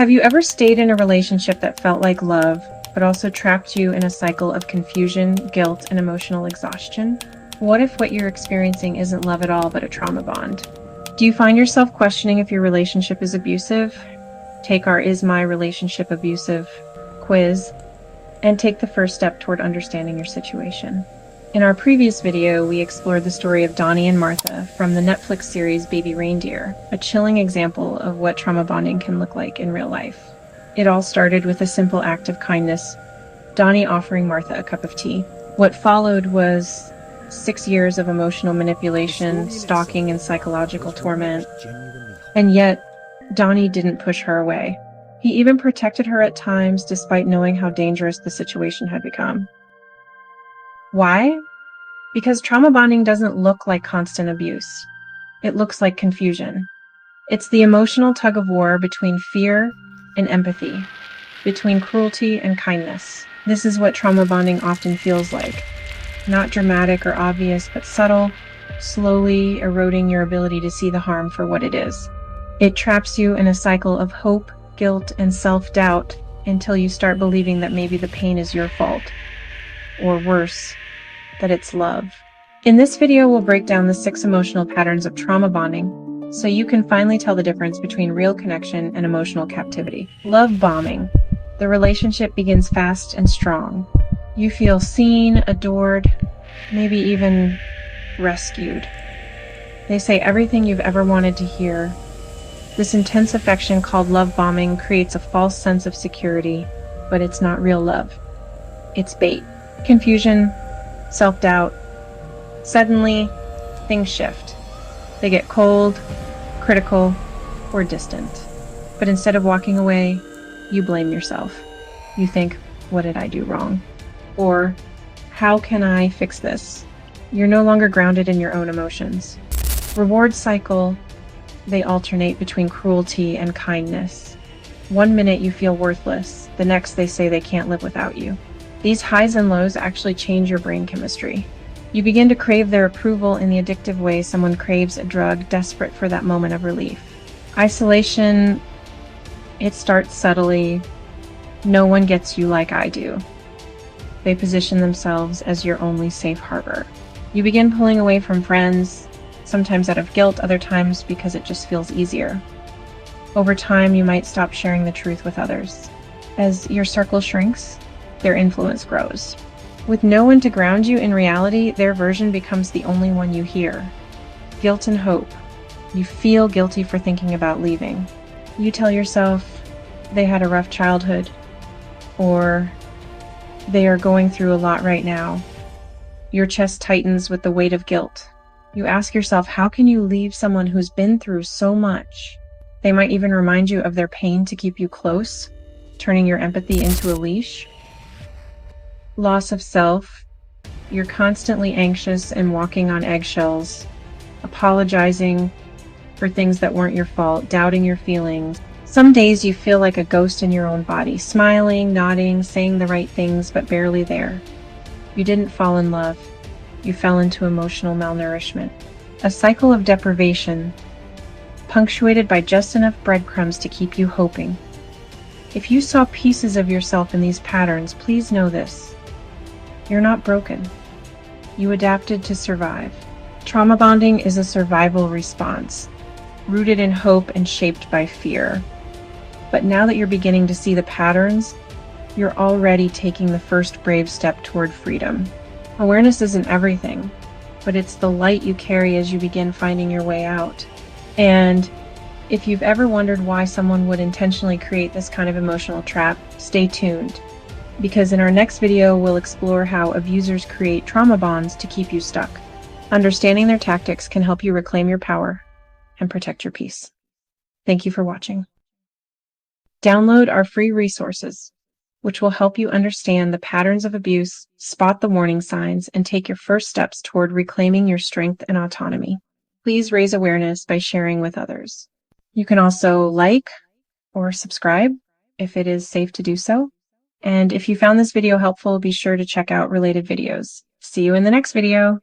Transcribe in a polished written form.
Have you ever stayed in a relationship that felt like love, but also trapped you in a cycle of confusion, guilt, and emotional exhaustion? What if what you're experiencing isn't love at all, but a trauma bond? Do you find yourself questioning if your relationship is abusive? Take our Is My Relationship Abusive quiz and take the first step toward understanding your situation. In our previous video, we explored the story of Donnie and Martha from the Netflix series Baby Reindeer, a chilling example of what trauma bonding can look like in real life. It all started with a simple act of kindness, Donnie offering Martha a cup of tea. What followed was 6 years of emotional manipulation, stalking, and psychological torment. And yet, Donnie didn't push her away. He even protected her at times despite knowing how dangerous the situation had become. Why? Because trauma bonding doesn't look like constant abuse. It looks like confusion. It's the emotional tug of war between fear and empathy, between cruelty and kindness. This is what trauma bonding often feels like. Not dramatic or obvious, but subtle, slowly eroding your ability to see the harm for what it is. It traps you in a cycle of hope, guilt, and self-doubt until you start believing that maybe the pain is your fault, or worse, that it's love. In this video, we'll break down the 6 emotional patterns of trauma bonding so you can finally tell the difference between real connection and emotional captivity. Love bombing. The relationship begins fast and strong. You feel seen, adored, maybe even rescued. They say everything you've ever wanted to hear. This intense affection called love bombing creates a false sense of security, but it's not real love. It's bait. Confusion, self-doubt. Suddenly, things shift. They get cold, critical, or distant. But instead of walking away, you blame yourself. You think, what did I do wrong? Or, how can I fix this? You're no longer grounded in your own emotions. Reward cycle, they alternate between cruelty and kindness. 1 minute you feel worthless, the next they say they can't live without you. These highs and lows actually change your brain chemistry. You begin to crave their approval in the addictive way someone craves a drug, desperate for that moment of relief. Isolation, it starts subtly. No one gets you like I do. They position themselves as your only safe harbor. You begin pulling away from friends, sometimes out of guilt, other times because it just feels easier. Over time, you might stop sharing the truth with others. As your circle shrinks, their influence grows. With no one to ground you in reality, their version becomes the only one you hear. Guilt and hope. You feel guilty for thinking about leaving. You tell yourself they had a rough childhood, or they are going through a lot right now. Your chest tightens with the weight of guilt. You ask yourself, how can you leave someone who's been through so much? They might even remind you of their pain to keep you close, turning your empathy into a leash. Loss of self. You're constantly anxious and walking on eggshells, apologizing for things that weren't your fault, doubting your feelings. Some days you feel like a ghost in your own body, smiling, nodding, saying the right things, but barely there. You didn't fall in love. You fell into emotional malnourishment. A cycle of deprivation, punctuated by just enough breadcrumbs to keep you hoping. If you saw pieces of yourself in these patterns, please know this. You're not broken. You adapted to survive. Trauma bonding is a survival response, rooted in hope and shaped by fear. But now that you're beginning to see the patterns, you're already taking the first brave step toward freedom. Awareness isn't everything, but it's the light you carry as you begin finding your way out. And if you've ever wondered why someone would intentionally create this kind of emotional trap, stay tuned. Because in our next video, we'll explore how abusers create trauma bonds to keep you stuck. Understanding their tactics can help you reclaim your power and protect your peace. Thank you for watching. Download our free resources, which will help you understand the patterns of abuse, spot the warning signs, and take your first steps toward reclaiming your strength and autonomy. Please raise awareness by sharing with others. You can also like or subscribe if it is safe to do so. And if you found this video helpful, be sure to check out related videos. See you in the next video.